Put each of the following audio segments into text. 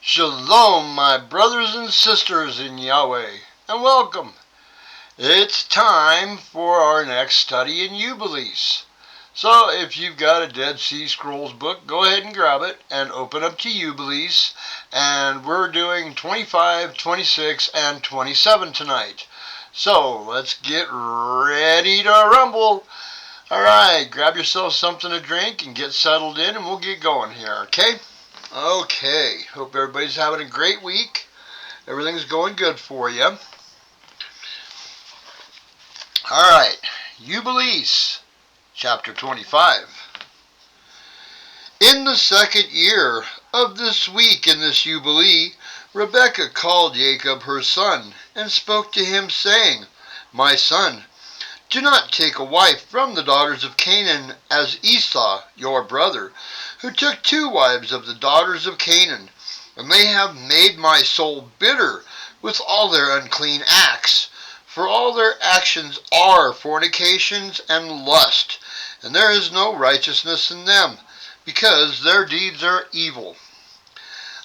Shalom, my brothers and sisters in Yahweh, and welcome. It's time for our next study in Jubilees. So if you've got a Dead Sea Scrolls book, go ahead and grab it and open up to Jubilees. And we're doing 25, 26, and 27 tonight. So let's get ready to rumble. Alright, grab yourself something to drink and get settled in, and we'll get going here, okay? Okay, hope everybody's having a great week. Everything's going good for you. Alright, Jubilees, chapter 25. In the second year of this week in this Jubilee, Rebekah called Jacob her son, and spoke to him, saying, My son, do not take a wife from the daughters of Canaan as Esau, your brother, who took 2 wives of the daughters of Canaan, and they have made my soul bitter with all their unclean acts. For all their actions are fornications and lust, and there is no righteousness in them, because their deeds are evil.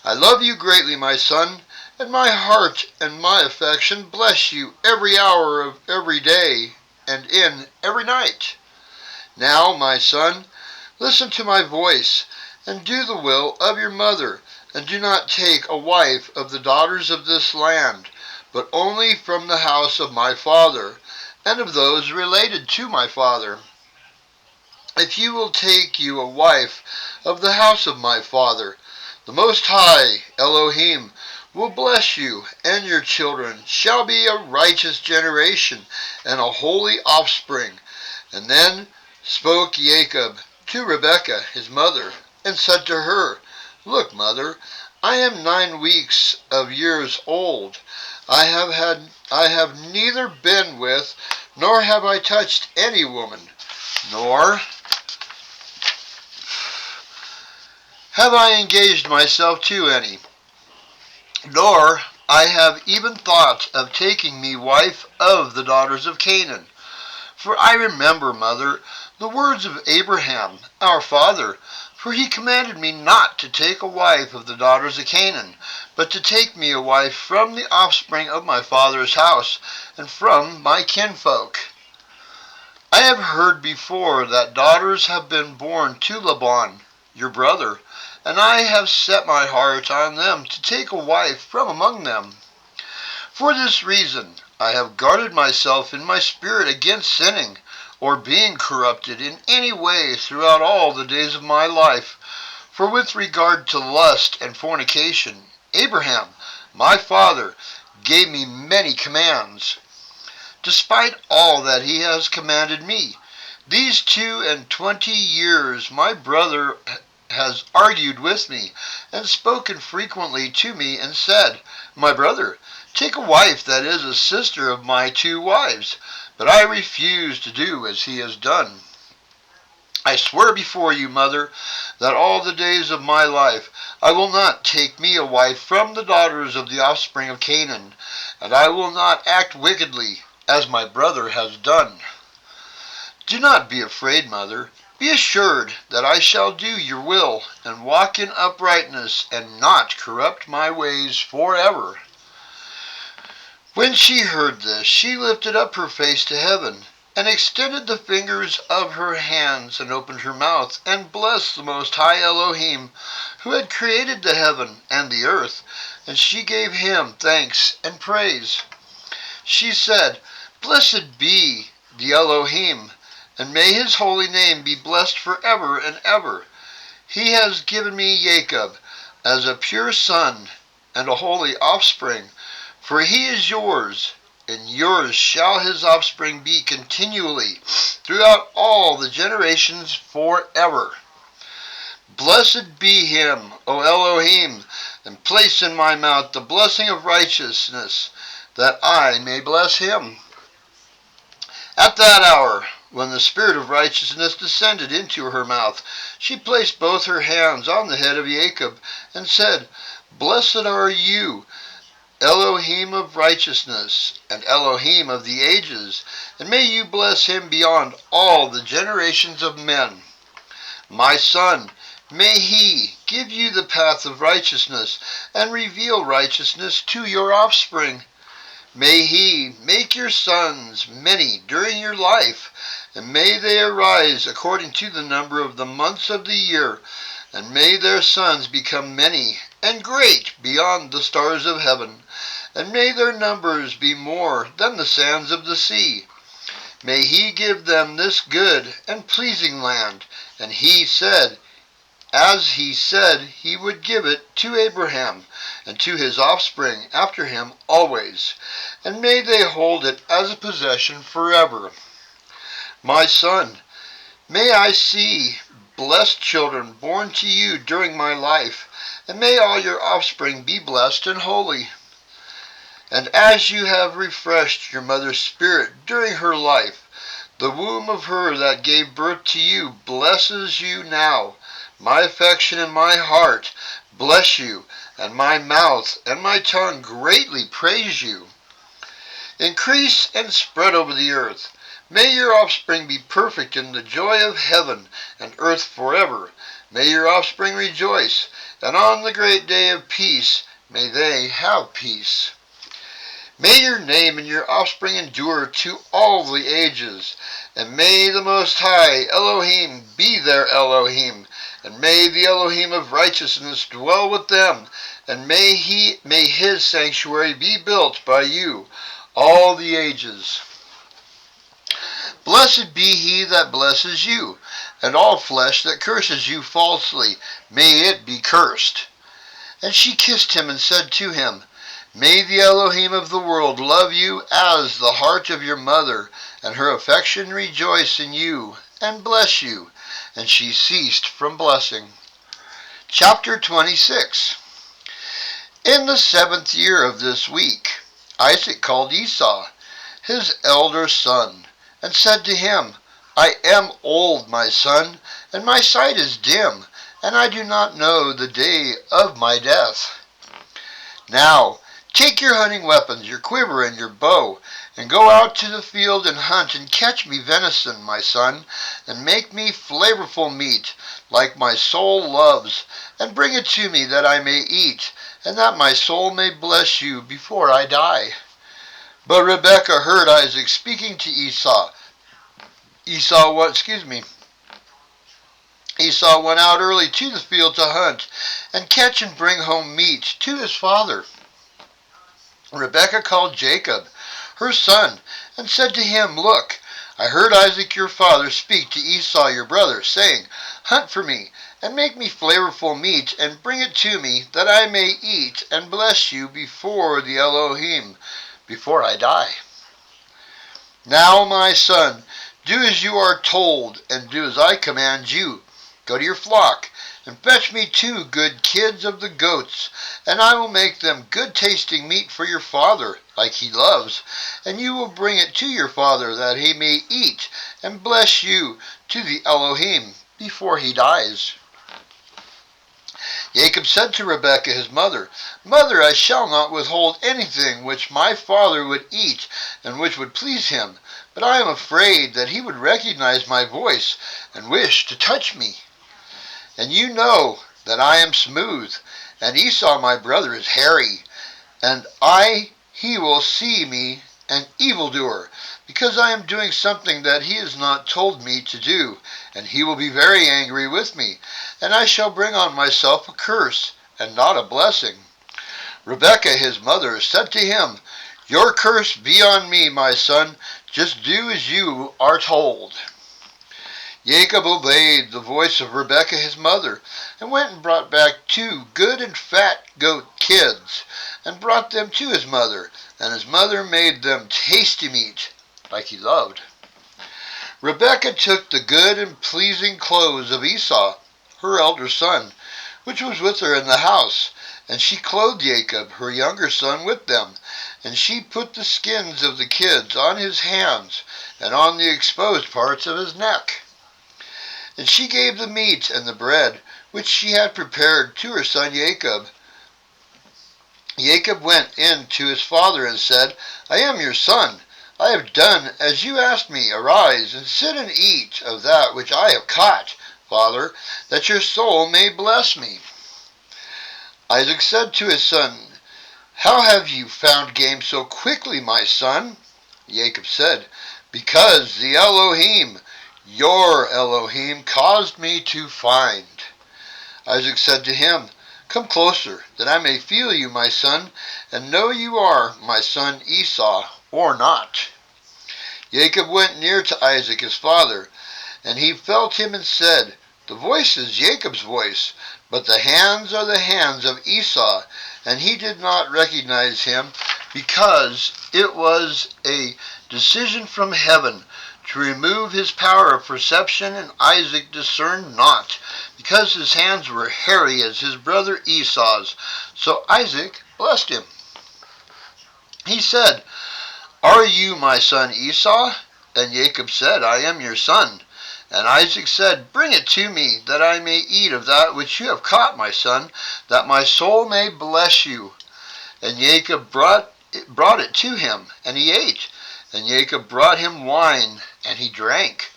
I love you greatly, my son, and my heart and my affection bless you every hour of every day, and in every night. Now, my son, listen to my voice, and do the will of your mother, and do not take a wife of the daughters of this land, but only from the house of my father, and of those related to my father. If you will take you a wife of the house of my father, the Most High, Elohim, will bless you, and your children shall be a righteous generation and a holy offspring. And then spoke Jacob to Rebekah his mother, and said to her, Look, mother, I am 9 weeks of years old. I have neither been with, nor have I touched any woman, nor have I engaged myself to any, nor I have even thought of taking me wife of the daughters of Canaan. For I remember, mother, the words of Abraham, our father, for he commanded me not to take a wife of the daughters of Canaan, but to take me a wife from the offspring of my father's house, and from my kinfolk. I have heard before that daughters have been born to Laban, your brother, and I have set my heart on them to take a wife from among them. For this reason I have guarded myself in my spirit against sinning, or being corrupted in any way throughout all the days of my life. For with regard to lust and fornication, Abraham, my father, gave me many commands. Despite all that he has commanded me, these 22 years my brother has argued with me, and spoken frequently to me, and said, My brother, take a wife that is a sister of my 2 wives. But I refuse to do as he has done. I swear before you, mother, that all the days of my life I will not take me a wife from the daughters of the offspring of Canaan, and I will not act wickedly, as my brother has done. Do not be afraid, mother. Be assured that I shall do your will, and walk in uprightness, and not corrupt my ways forever. When she heard this, she lifted up her face to heaven, and extended the fingers of her hands, and opened her mouth, and blessed the Most High Elohim, who had created the heaven and the earth, and she gave him thanks and praise. She said, Blessed be the Elohim, and may his holy name be blessed forever and ever. He has given me Jacob as a pure son and a holy offspring, for he is yours, and yours shall his offspring be continually, throughout all the generations forever. Blessed be him, O Elohim, and place in my mouth the blessing of righteousness, that I may bless him. At that hour, when the spirit of righteousness descended into her mouth, she placed both her hands on the head of Jacob, and said, Blessed are you, Elohim of righteousness, and Elohim of the ages, and may you bless him beyond all the generations of men. My son, May he give you the path of righteousness, and reveal righteousness to your offspring. May he make your sons many during your life, and may they arise according to the number of the months of the year, and may their sons become many and great beyond the stars of heaven, and may their numbers be more than the sands of the sea. May he give them this good and pleasing land, and he said, as he said he would give it to Abraham, and to his offspring after him always, and may they hold it as a possession forever. My son, may I see blessed children born to you during my life, and may all your offspring be blessed and holy. And as you have refreshed your mother's spirit during her life, the womb of her that gave birth to you blesses you now. My affection and my heart bless you, and my mouth and my tongue greatly praise you. Increase and spread over the earth. May your offspring be perfect in the joy of heaven and earth forever. May your offspring rejoice, and on the great day of peace may they have peace. May your name and your offspring endure to all the ages, and may the Most High Elohim be their Elohim, and may the Elohim of righteousness dwell with them, and may his sanctuary be built by you all the ages. Blessed be he that blesses you, and all flesh that curses you falsely, may it be cursed. And she kissed him and said to him, May the Elohim of the world love you as the heart of your mother, and her affection rejoice in you, and bless you. And she ceased from blessing. Chapter 26. In the 7th year of this week, Isaac called Esau, his elder son, and said to him, I am old, my son, and my sight is dim, and I do not know the day of my death. Now, take your hunting weapons, your quiver and your bow, and go out to the field and hunt and catch me venison, my son, and make me flavorful meat, like my soul loves, and bring it to me that I may eat, and that my soul may bless you before I die. But Rebekah heard Isaac speaking to Esau. Esau went out early to the field to hunt, and catch and bring home meat to his father. Rebekah called Jacob, her son, and said to him, Look, I heard Isaac your father speak to Esau your brother, saying, Hunt for me, and make me flavorful meat, and bring it to me, that I may eat and bless you before the Elohim, before I die. Now, my son, do as you are told, and do as I command you. Go to your flock, and fetch me 2 good kids of the goats, and I will make them good-tasting meat for your father, like he loves, and you will bring it to your father, that he may eat and bless you to the Elohim before he dies. Jacob said to Rebekah his mother, Mother, I shall not withhold anything which my father would eat, and which would please him, but I am afraid that he would recognize my voice, and wish to touch me. And you know that I am smooth, and Esau my brother is hairy, and he will see me an evildoer, because I am doing something that he has not told me to do, and he will be very angry with me, and I shall bring on myself a curse, and not a blessing. Rebekah his mother said to him, Your curse be on me, my son, just do as you are told. Jacob obeyed the voice of Rebekah his mother, and went and brought back 2 good and fat goat kids, and brought them to his mother, and his mother made them tasty meat, like he loved. Rebekah took the good and pleasing clothes of Esau, her elder son, which was with her in the house, and she clothed Jacob, her younger son, with them, and she put the skins of the kids on his hands, and on the exposed parts of his neck. And she gave the meat and the bread, which she had prepared, to her son Jacob. Jacob went in to his father and said, I am your son. I have done as you asked me. Arise and sit and eat of that which I have caught. Father, that your soul may bless me." Isaac said to his son, "How have you found game so quickly, my son?" Jacob said, "Because the Elohim, your Elohim, caused me to find." Isaac said to him, "Come closer, that I may feel you, my son, and know you are my son Esau, or not." Jacob went near to Isaac his father, and he felt him and said, "The voice is Jacob's voice, but the hands are the hands of Esau." And he did not recognize him, because it was a decision from heaven to remove his power of perception, and Isaac discerned not, because his hands were hairy as his brother Esau's. So Isaac blessed him. He said, "Are you my son Esau?" And Jacob said, "I am your son." And Isaac said, "Bring it to me, that I may eat of that which you have caught, my son, that my soul may bless you." And Jacob brought it to him, and he ate. And Jacob brought him wine, and he drank.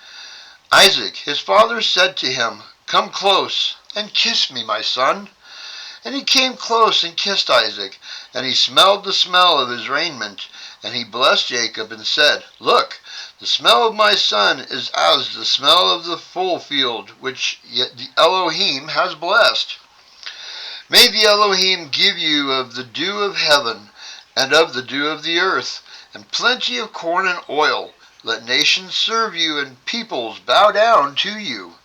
Isaac his father said to him, "Come close, and kiss me, my son." And he came close and kissed Isaac, and he smelled the smell of his raiment. And he blessed Jacob, and said, "Look, the smell of my son is as the smell of the full field, which the Elohim has blessed. May the Elohim give you of the dew of heaven, and of the dew of the earth, and plenty of corn and oil. Let nations serve you, and peoples bow down to you.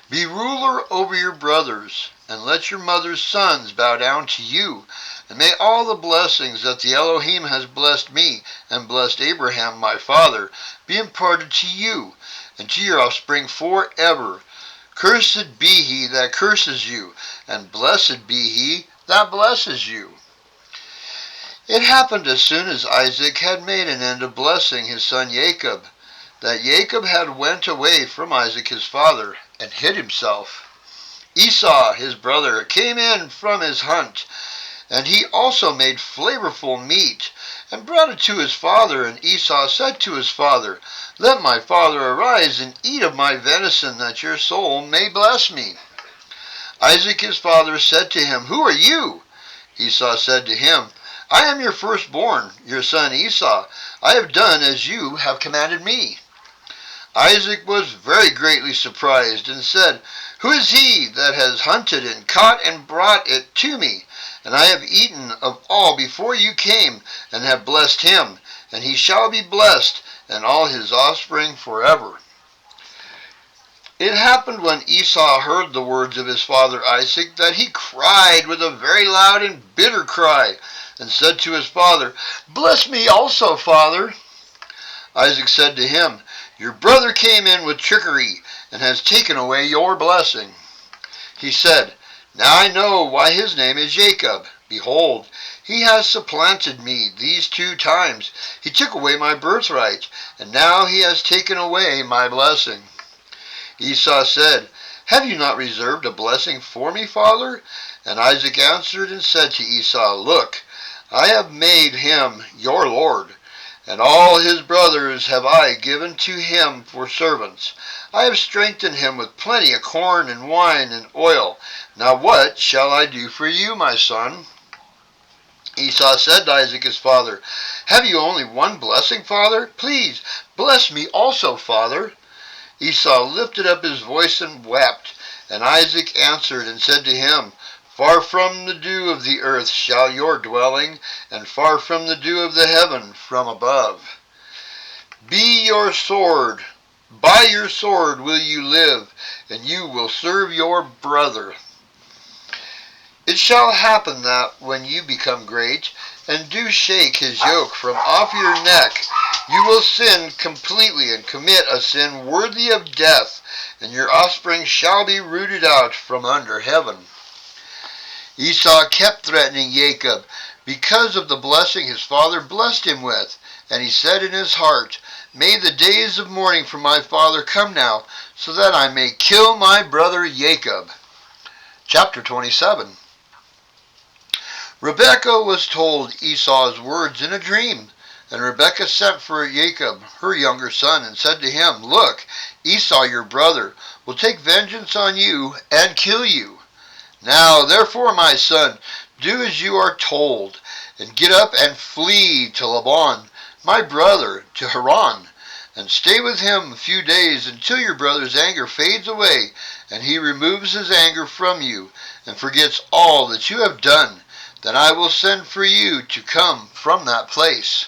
Be ruler over your brothers, and let your mother's sons bow down to you. And may all the blessings that the Elohim has blessed me, and blessed Abraham my father, be imparted to you, and to your offspring forever. Cursed be he that curses you, and blessed be he that blesses you." It happened as soon as Isaac had made an end of blessing his son Jacob, that Jacob had went away from Isaac his father, and hid himself. Esau his brother came in from his hunt, and he also made flavorful meat, and brought it to his father. And Esau said to his father, "Let my father arise, and eat of my venison, that your soul may bless me." Isaac his father said to him, "Who are you?" Esau said to him, "I am your firstborn, your son Esau. I have done as you have commanded me." Isaac was very greatly surprised, and said, "Who is he that has hunted and caught and brought it to me? And I have eaten of all before you came, and have blessed him, and he shall be blessed, and all his offspring forever." It happened when Esau heard the words of his father Isaac, that he cried with a very loud and bitter cry, and said to his father, "Bless me also, father." Isaac said to him, "Your brother came in with trickery, and has taken away your blessing." He said, "Now I know why his name is Jacob. Behold, he has supplanted me these 2 times. He took away my birthright, and now he has taken away my blessing." Esau said, "Have you not reserved a blessing for me, father?" And Isaac answered and said to Esau, "Look, I have made him your lord, and all his brothers have I given to him for servants. I have strengthened him with plenty of corn and wine and oil. Now what shall I do for you, my son?" Esau said to Isaac his father, "Have you only one blessing, father? Please bless me also, father." Esau lifted up his voice and wept, and Isaac answered and said to him, "Far from the dew of the earth shall your dwelling, and far from the dew of the heaven from above. By your sword will you live, and you will serve your brother. It shall happen that when you become great, and do shake his yoke from off your neck, you will sin completely and commit a sin worthy of death, and your offspring shall be rooted out from under heaven." Esau kept threatening Jacob because of the blessing his father blessed him with, and he said in his heart, "May the days of mourning for my father come now, so that I may kill my brother Jacob." Chapter 27. Rebekah was told Esau's words in a dream, and Rebekah sent for Jacob, her younger son, and said to him, "Look, Esau your brother will take vengeance on you and kill you. Now, therefore, my son, do as you are told, and get up and flee to Laban, my brother, to Haran, and stay with him a few days until your brother's anger fades away, and he removes his anger from you, and forgets all that you have done. Then I will send for you to come from that place."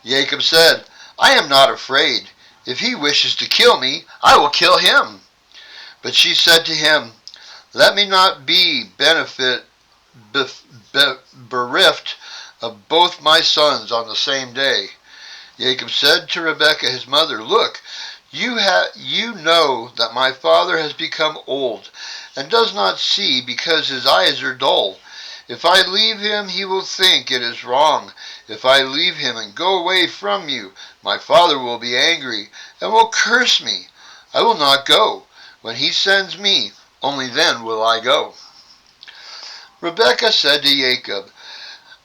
Jacob said, "I am not afraid. If he wishes to kill me, I will kill him." But she said to him, "Let me not be bereft of both my sons on the same day." Jacob said to Rebekah his mother, "Look, you know that my father has become old, and does not see because his eyes are dull. If I leave him, he will think it is wrong. If I leave him and go away from you, my father will be angry, and will curse me. I will not go. When he sends me, only then will I go." Rebekah said to Jacob,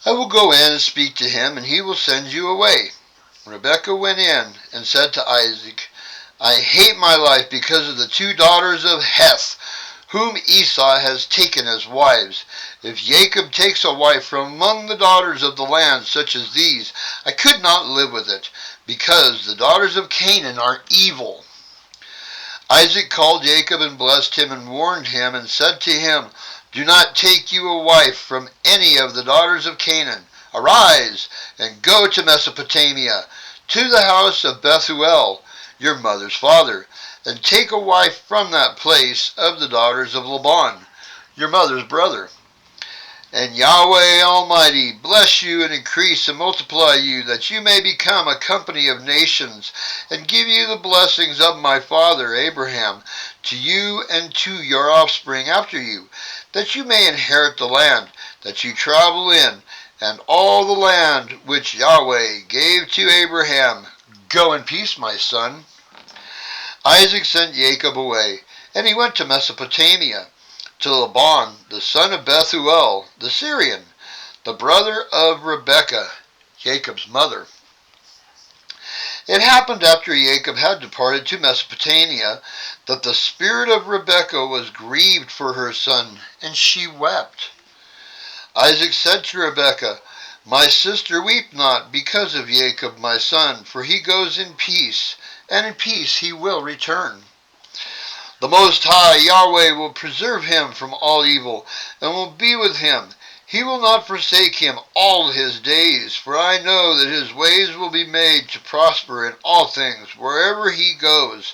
"I will go in and speak to him, and he will send you away." Rebekah went in and said to Isaac, "I hate my life because of the 2 daughters of Heth, whom Esau has taken as wives. If Jacob takes a wife from among the daughters of the land such as these, I could not live with it, because the daughters of Canaan are evil." Isaac called Jacob and blessed him and warned him and said to him, "Do not take you a wife from any of the daughters of Canaan. Arise and go to Mesopotamia, to the house of Bethuel, your mother's father, and take a wife from that place of the daughters of Laban, your mother's brother. And Yahweh Almighty bless you and increase and multiply you, that you may become a company of nations, and give you the blessings of my father Abraham to you and to your offspring after you, that you may inherit the land that you travel in, and all the land which Yahweh gave to Abraham. Go in peace, my son." Isaac sent Jacob away, and he went to Mesopotamia, to Laban, the son of Bethuel, the Syrian, the brother of Rebekah, Jacob's mother. It happened after Jacob had departed to Mesopotamia, that the spirit of Rebekah was grieved for her son, and she wept. Isaac said to Rebekah, "My sister, weep not because of Jacob my son, for he goes in peace, and in peace he will return. The Most High Yahweh will preserve him from all evil, and will be with him. He will not forsake him all his days, for I know that his ways will be made to prosper in all things wherever he goes,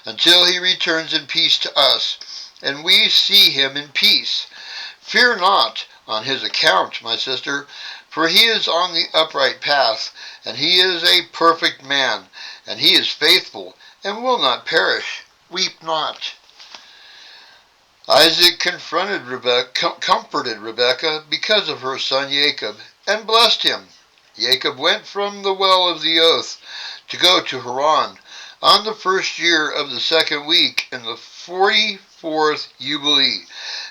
until he returns in peace to us, and we see him in peace. Fear not on his account, my sister, for he is on the upright path, and he is a perfect man, and he is faithful, and will not perish. Weep not." Isaac comforted Rebekah because of her son Jacob, and blessed him. Jacob went from the well of the oath to go to Haran on the 1st year of the 2nd week in the 44th Jubilee,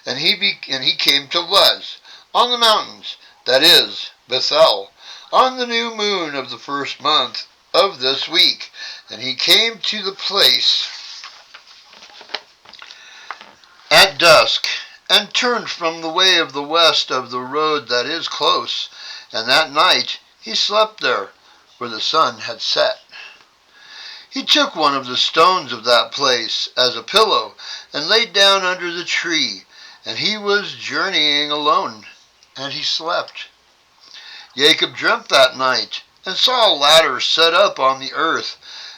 and he came to Luz on the mountains, that is, Bethel, on the new moon of the 1st month of this week, and he came to the place at dusk, and turned from the way of the west of the road that is close, and that night he slept there, where the sun had set. He took one of the stones of that place as a pillow, and lay down under the tree, and he was journeying alone, and he slept. Jacob dreamt that night, and saw a ladder set up on the earth,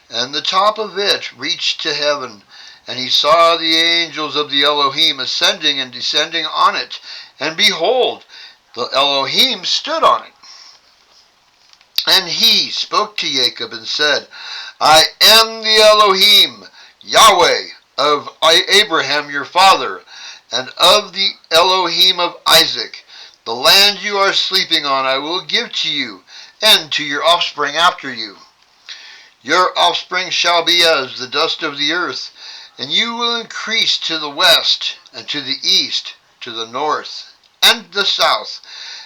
and the top of it reached to heaven, and he saw the angels of the Elohim ascending and descending on it, and behold, the Elohim stood on it. And he spoke to Jacob and said, "I am the Elohim, Yahweh, of Abraham your father, and of the Elohim of Isaac. The land you are sleeping on I will give to you, and to your offspring after you. Your offspring shall be as the dust of the earth, and you will increase to the west, and to the east, to the north, and the south.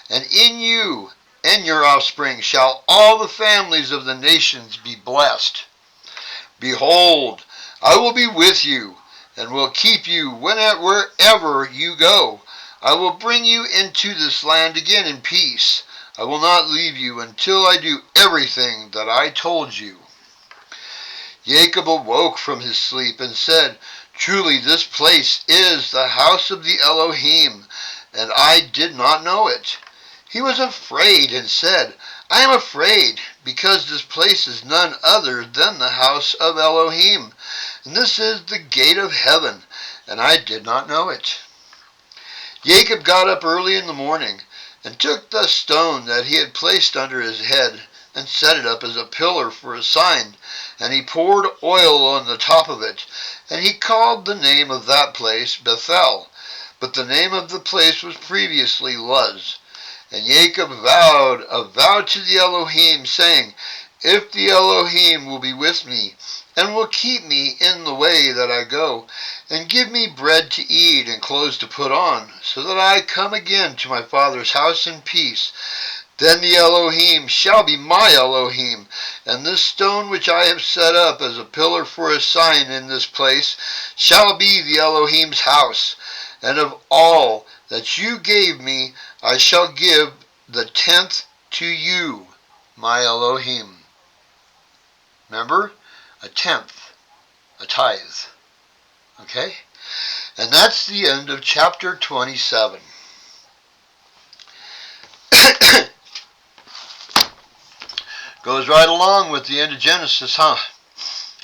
And in you and your offspring shall all the families of the nations be blessed. Behold, I will be with you, and will keep you wherever you go. I will bring you into this land again in peace. I will not leave you until I do everything that I told you." Jacob awoke from his sleep and said, "Truly this place is the house of the Elohim, and I did not know it." He was afraid and said, "I am afraid, because this place is none other than the house of Elohim, and this is the gate of heaven, and I did not know it." Jacob got up early in the morning, and took the stone that he had placed under his head, and set it up as a pillar for a sign, and he poured oil on the top of it, and he called the name of that place Bethel, but the name of the place was previously Luz. And Jacob vowed a vow to the Elohim, saying, "If the Elohim will be with me, and will keep me in the way that I go, and give me bread to eat and clothes to put on, so that I come again to my father's house in peace, then the Elohim shall be my Elohim, and this stone which I have set up as a pillar for a sign in this place shall be the Elohim's house. And of all that you gave me, I shall give the 10th to you, my Elohim." Remember? A tenth, a tithe. Okay? And that's the end of chapter 27. Goes right along with the end of Genesis, huh?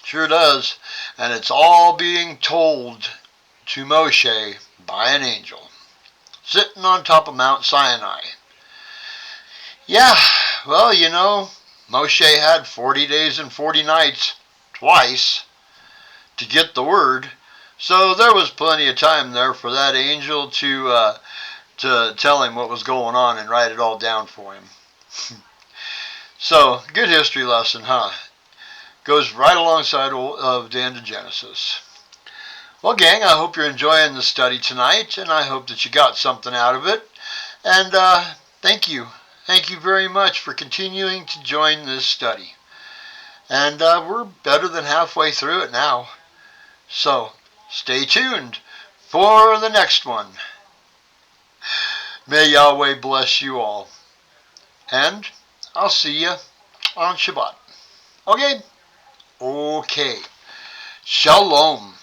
Sure does. And it's all being told to Moshe by an angel, sitting on top of Mount Sinai. Yeah, well, Moshe had 40 days and 40 nights, twice, to get the word. So there was plenty of time there for that angel to tell him what was going on and write it all down for him. So, good history lesson, huh? Goes right alongside of the end of Genesis. Well, gang, I hope you're enjoying the study tonight, and I hope that you got something out of it. And thank you. Thank you very much for continuing to join this study. And we're better than halfway through it now. So, stay tuned for the next one. May Yahweh bless you all. And I'll see you on Shabbat. Okay? Okay. Shalom.